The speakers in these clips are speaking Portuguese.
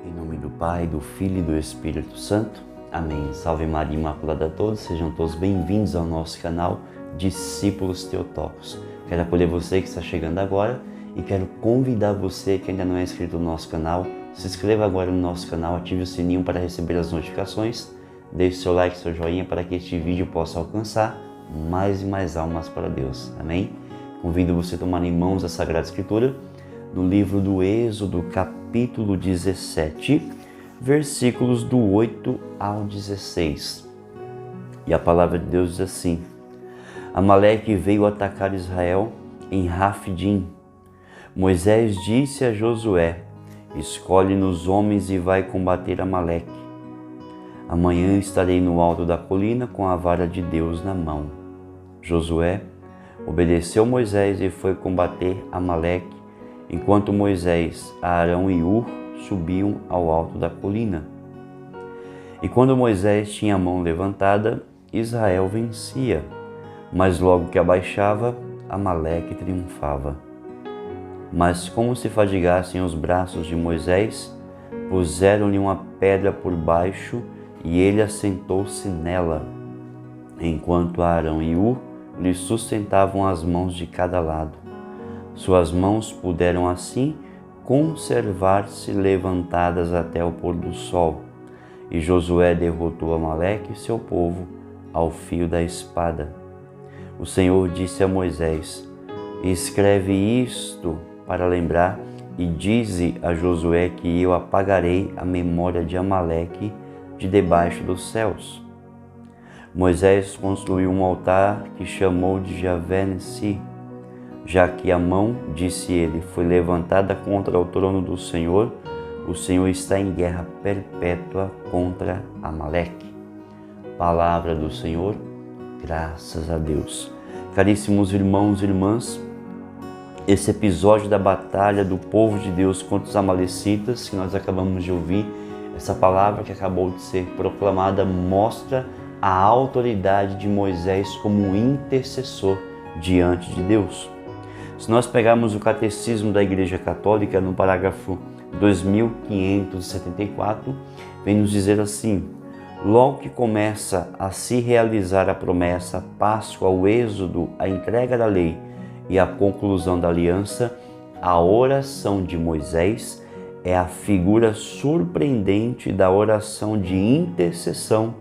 Em nome do Pai, do Filho e do Espírito Santo. Amém. Salve Maria Imaculada a todos. Sejam todos bem-vindos ao nosso canal Discípulos Teotocos. Quero acolher você que está chegando agora e quero convidar você que ainda não é inscrito no nosso canal. Se inscreva agora no nosso canal, ative o sininho para receber as notificações. Deixe seu like, seu joinha para que este vídeo possa alcançar mais e mais almas para Deus. Amém? Convido você a tomar em mãos a Sagrada Escritura no livro do Êxodo, capítulo 17, versículos do 8 ao 16. E a palavra de Deus diz assim: Amaleque veio atacar Israel em Rafidim. Moisés disse a Josué: escolhe-nos homens e vai combater Amaleque. Amanhã estarei no alto da colina com a vara de Deus na mão. Josué obedeceu Moisés e foi combater Amaleque, enquanto Moisés, Arão e Hur subiam ao alto da colina. E quando Moisés tinha a mão levantada, Israel vencia, mas logo que abaixava, Amaleque triunfava. Mas como se fadigassem os braços de Moisés, puseram-lhe uma pedra por baixo e ele assentou-se nela, enquanto Arão e Hur lhe sustentavam as mãos de cada lado. Suas mãos puderam assim conservar-se levantadas até o pôr do sol. E Josué derrotou Amaleque e seu povo ao fio da espada. O Senhor disse a Moisés: escreve isto para lembrar e dize a Josué que eu apagarei a memória de Amaleque de debaixo dos céus. Moisés construiu um altar que chamou de Javé-Nessi, já que a mão, disse ele, foi levantada contra o trono do Senhor, o Senhor está em guerra perpétua contra Amaleque. Palavra do Senhor, graças a Deus. Caríssimos irmãos e irmãs, esse episódio da batalha do povo de Deus contra os amalecitas, que nós acabamos de ouvir, essa palavra que acabou de ser proclamada, mostra a autoridade de Moisés como intercessor diante de Deus. Se nós pegarmos o Catecismo da Igreja Católica, no parágrafo 2574, vem nos dizer assim: logo que começa a se realizar a promessa, a Páscoa, o Êxodo, a entrega da lei e a conclusão da aliança, a oração de Moisés é a figura surpreendente da oração de intercessão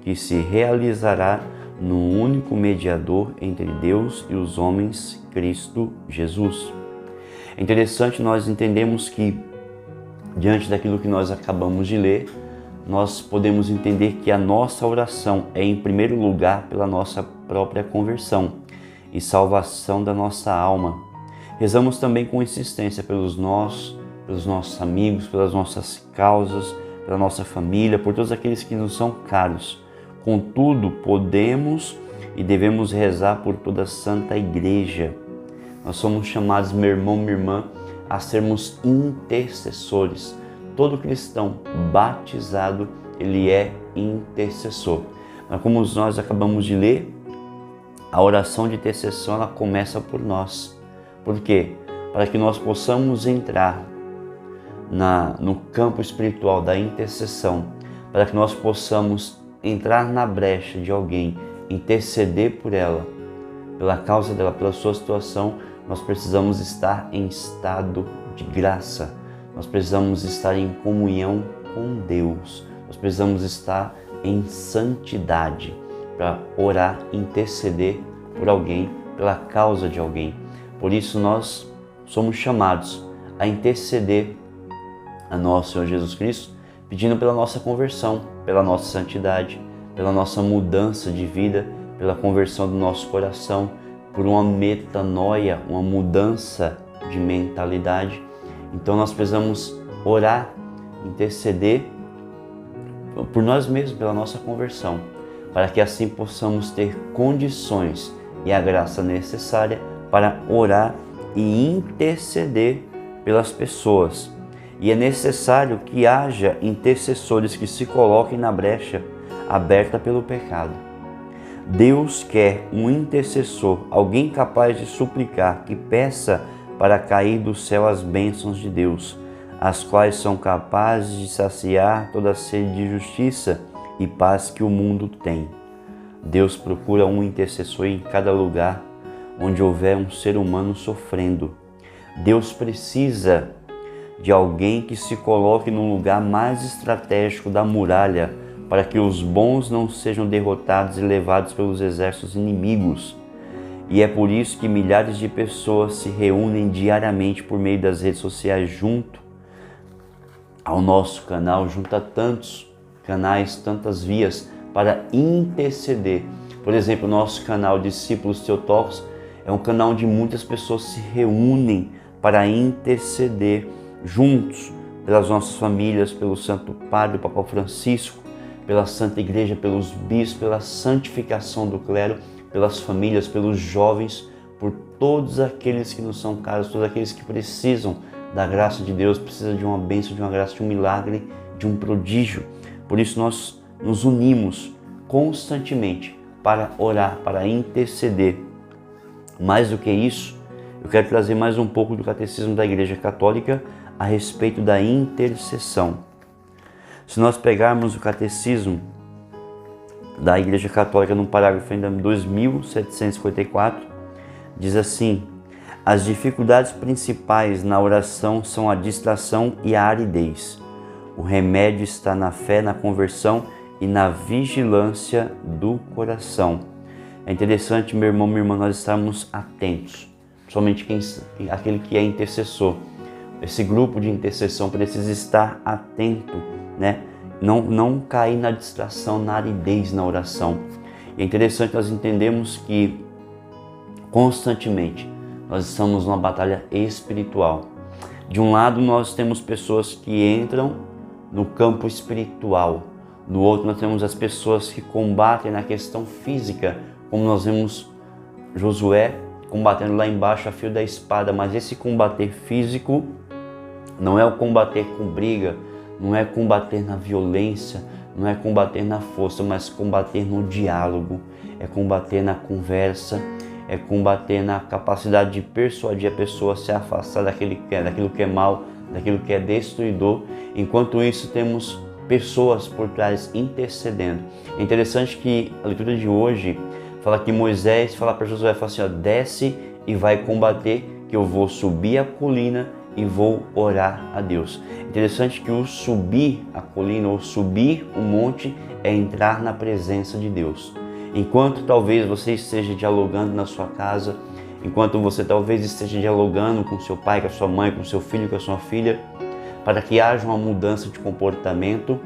que se realizará no único mediador entre Deus e os homens, Cristo Jesus. É interessante nós entendemos que, diante daquilo que nós acabamos de ler, nós podemos entender que a nossa oração é, em primeiro lugar, pela nossa própria conversão e salvação da nossa alma. Rezamos também com insistência pelos nossos amigos, pelas nossas causas, pela nossa família, por todos aqueles que nos são caros. Contudo, podemos e devemos rezar por toda a Santa Igreja. Nós somos chamados, meu irmão, minha irmã, a sermos intercessores. Todo cristão batizado, ele é intercessor. Mas como nós acabamos de ler, a oração de intercessão, ela começa por nós. Por quê? Para que nós possamos entrar no campo espiritual da intercessão, para que nós possamos entrar na brecha de alguém, interceder por ela, pela causa dela, pela sua situação, nós precisamos estar em estado de graça, nós precisamos estar em comunhão com Deus, nós precisamos estar em santidade para orar, interceder por alguém, pela causa de alguém. Por isso nós somos chamados a interceder a nosso Senhor Jesus Cristo, pedindo pela nossa conversão, pela nossa santidade, pela nossa mudança de vida, pela conversão do nosso coração, por uma metanoia, uma mudança de mentalidade. Então nós precisamos orar, interceder por nós mesmos, pela nossa conversão, para que assim possamos ter condições e a graça necessária para orar e interceder pelas pessoas. E é necessário que haja intercessores que se coloquem na brecha aberta pelo pecado. Deus quer um intercessor, alguém capaz de suplicar, que peça para cair do céu as bênçãos de Deus, as quais são capazes de saciar toda a sede de justiça e paz que o mundo tem. Deus procura um intercessor em cada lugar onde houver um ser humano sofrendo. Deus precisa de alguém que se coloque no lugar mais estratégico da muralha para que os bons não sejam derrotados e levados pelos exércitos inimigos. E é por isso que milhares de pessoas se reúnem diariamente por meio das redes sociais junto ao nosso canal, junto a tantos canais, tantas vias para interceder. Por exemplo, o nosso canal Discípulos Teotocos é um canal onde muitas pessoas se reúnem para interceder juntos pelas nossas famílias, pelo Santo Padre, o Papa Francisco, pela Santa Igreja, pelos bispos, pela santificação do clero, pelas famílias, pelos jovens, por todos aqueles que nos são caros, todos aqueles que precisam da graça de Deus, precisam de uma bênção, de uma graça, de um milagre, de um prodígio. Por isso nós nos unimos constantemente para orar, para interceder. Mais do que isso, eu quero trazer mais um pouco do Catecismo da Igreja Católica a respeito da intercessão. Se nós pegarmos o Catecismo da Igreja Católica no parágrafo ainda 2754, diz assim: as dificuldades principais na oração são a distração e a aridez. O remédio está na fé, na conversão e na vigilância do coração. É interessante, meu irmão, minha irmã, nós estarmos atentos, principalmente aquele que é intercessor. Esse grupo de intercessão precisa estar atento, né? Não cair na distração, na aridez na oração. E é interessante nós entendemos que constantemente nós estamos numa batalha espiritual. De um lado nós temos pessoas que entram no campo espiritual, do outro nós temos as pessoas que combatem na questão física, como nós vemos Josué combatendo lá embaixo a fio da espada. Mas esse combater físico não é o combater com briga, não é combater na violência, não é combater na força, mas combater no diálogo, é combater na conversa, é combater na capacidade de persuadir a pessoa a se afastar daquilo que é mal, daquilo que é destruidor. Enquanto isso, temos pessoas por trás intercedendo. É interessante que a leitura de hoje fala que Moisés fala para Josué, fala assim, ó, desce e vai combater, que eu vou subir a colina e vou orar a Deus. Interessante que o subir a colina ou subir o monte é entrar na presença de Deus. Enquanto talvez você esteja dialogando na sua casa, enquanto você talvez esteja dialogando com seu pai, com a sua mãe, com seu filho, com a sua filha, para que haja uma mudança de comportamento,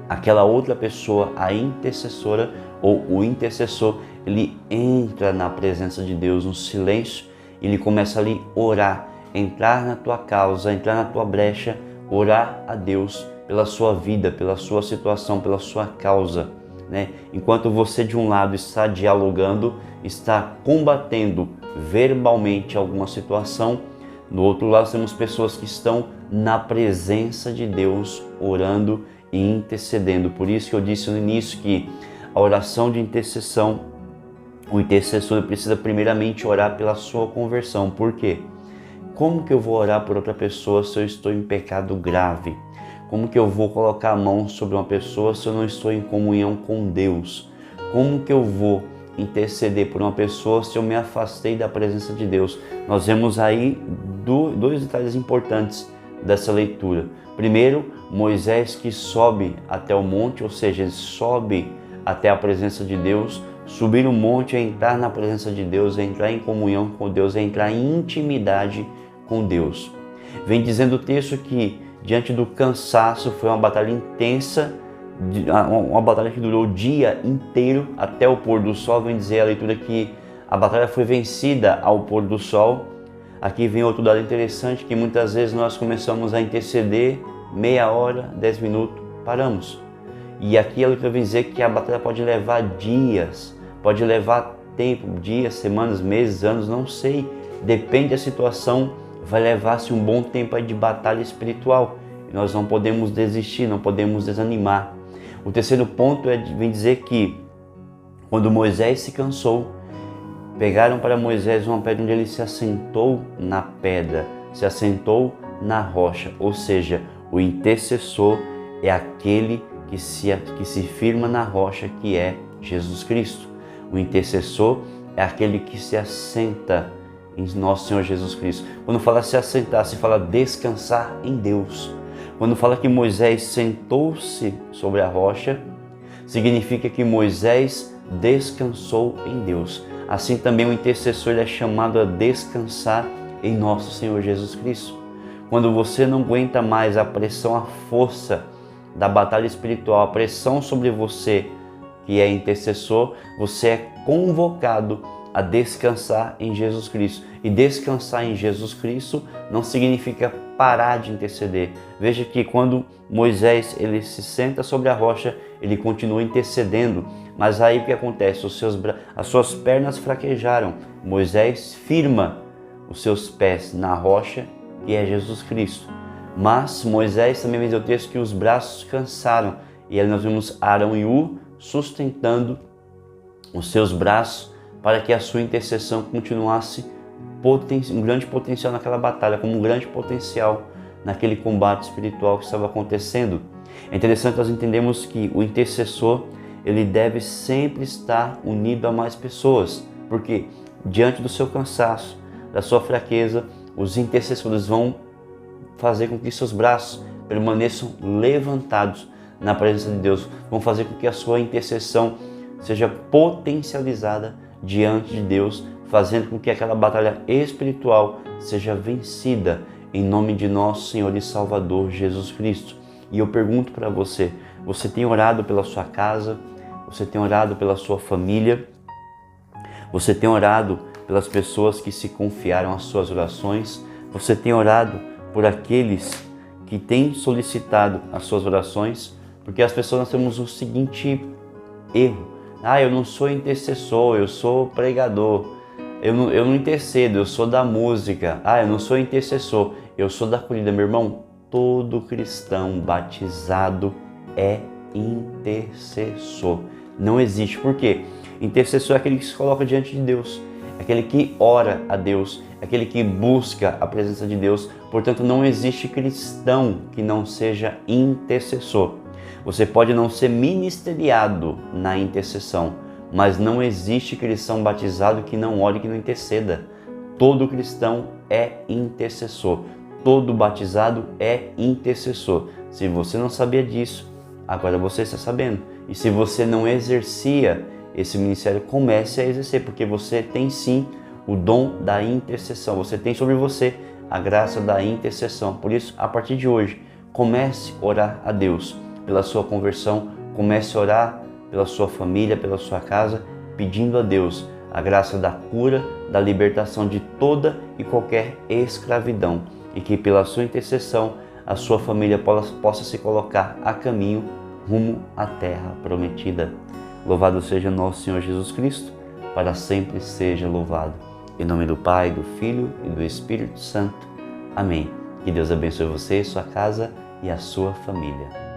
aquela outra pessoa, a intercessora ou o intercessor, ele entra na presença de Deus no silêncio, ele começa ali a orar, entrar na tua causa, entrar na tua brecha, orar a Deus pela sua vida, pela sua situação, pela sua causa, né? Enquanto você de um lado está dialogando, está combatendo verbalmente alguma situação, do outro lado temos pessoas que estão na presença de Deus, orando e intercedendo. Por isso que eu disse no início que a oração de intercessão, o intercessor precisa primeiramente orar pela sua conversão. Por quê? Como que eu vou orar por outra pessoa se eu estou em pecado grave? Como que eu vou colocar a mão sobre uma pessoa se eu não estou em comunhão com Deus? Como que eu vou interceder por uma pessoa se eu me afastei da presença de Deus? Nós vemos aí dois detalhes importantes dessa leitura. Primeiro, Moisés que sobe até o monte, ou seja, ele sobe até a presença de Deus. Subir o monte é entrar na presença de Deus, é entrar em comunhão com Deus, é entrar em intimidade com Deus. Vem dizendo o texto que diante do cansaço foi uma batalha intensa, uma batalha que durou o dia inteiro até o pôr do sol. Vem dizer a leitura que a batalha foi vencida ao pôr do sol. Aqui vem outro dado interessante, que muitas vezes nós começamos a interceder, meia hora, 10 minutos, paramos. E aqui a leitura vem dizer que a batalha pode levar dias, pode levar tempo, dias, semanas, meses, anos, não sei. Depende da situação, vai levar-se um bom tempo aí de batalha espiritual. E nós não podemos desistir, não podemos desanimar. O terceiro ponto vem dizer que quando Moisés se cansou, pegaram para Moisés uma pedra onde ele se assentou na pedra, se assentou na rocha, ou seja, o intercessor é aquele que se firma na rocha, que é Jesus Cristo. O intercessor é aquele que se assenta em nosso Senhor Jesus Cristo. Quando fala se assentar, se fala descansar em Deus. Quando fala que Moisés sentou-se sobre a rocha, significa que Moisés descansou em Deus. Assim também o intercessor é chamado a descansar em nosso Senhor Jesus Cristo. Quando você não aguenta mais a pressão, a força da batalha espiritual, a pressão sobre você, que é intercessor, você é convocado a descansar em Jesus Cristo. E descansar em Jesus Cristo não significa parar de interceder. Veja que quando Moisés ele se senta sobre a rocha, ele continua intercedendo, mas aí o que acontece? As suas pernas fraquejaram. Moisés firma os seus pés na rocha, que é Jesus Cristo. Mas Moisés também diz o texto que os braços cansaram, e aí nós vemos Arão e Hur sustentando os seus braços para que a sua intercessão continuasse um grande potencial naquela batalha, como um grande potencial naquele combate espiritual que estava acontecendo. É interessante nós entendemos que o intercessor ele deve sempre estar unido a mais pessoas, porque diante do seu cansaço, da sua fraqueza, os intercessores vão fazer com que seus braços permaneçam levantados na presença de Deus, vão fazer com que a sua intercessão seja potencializada diante de Deus, fazendo com que aquela batalha espiritual seja vencida em nome de nosso Senhor e Salvador Jesus Cristo. E eu pergunto para você, você tem orado pela sua casa? Você tem orado pela sua família? Você tem orado pelas pessoas que se confiaram às suas orações? Você tem orado por aqueles que têm solicitado as suas orações? Porque as pessoas, nós temos o seguinte erro: eu não sou intercessor, eu sou pregador, eu não intercedo, eu sou da música, eu não sou intercessor, eu sou da acolhida. Meu irmão, todo cristão batizado é intercessor. Não existe. Por quê? Intercessor é aquele que se coloca diante de Deus, é aquele que ora a Deus, é aquele que busca a presença de Deus. Portanto, não existe cristão que não seja intercessor. Você pode não ser ministeriado na intercessão, mas não existe cristão batizado que não ore, que não interceda. Todo cristão é intercessor. Todo batizado é intercessor. Se você não sabia disso, agora você está sabendo. E se você não exercia esse ministério, comece a exercer, porque você tem sim o dom da intercessão. Você tem sobre você a graça da intercessão. Por isso, a partir de hoje, comece a orar a Deus pela sua conversão, comece a orar pela sua família, pela sua casa, pedindo a Deus a graça da cura, da libertação de toda e qualquer escravidão, e que pela sua intercessão a sua família possa se colocar a caminho rumo à terra prometida. Louvado seja nosso Senhor Jesus Cristo, para sempre seja louvado. Em nome do Pai, do Filho e do Espírito Santo. Amém. Que Deus abençoe você, sua casa e a sua família.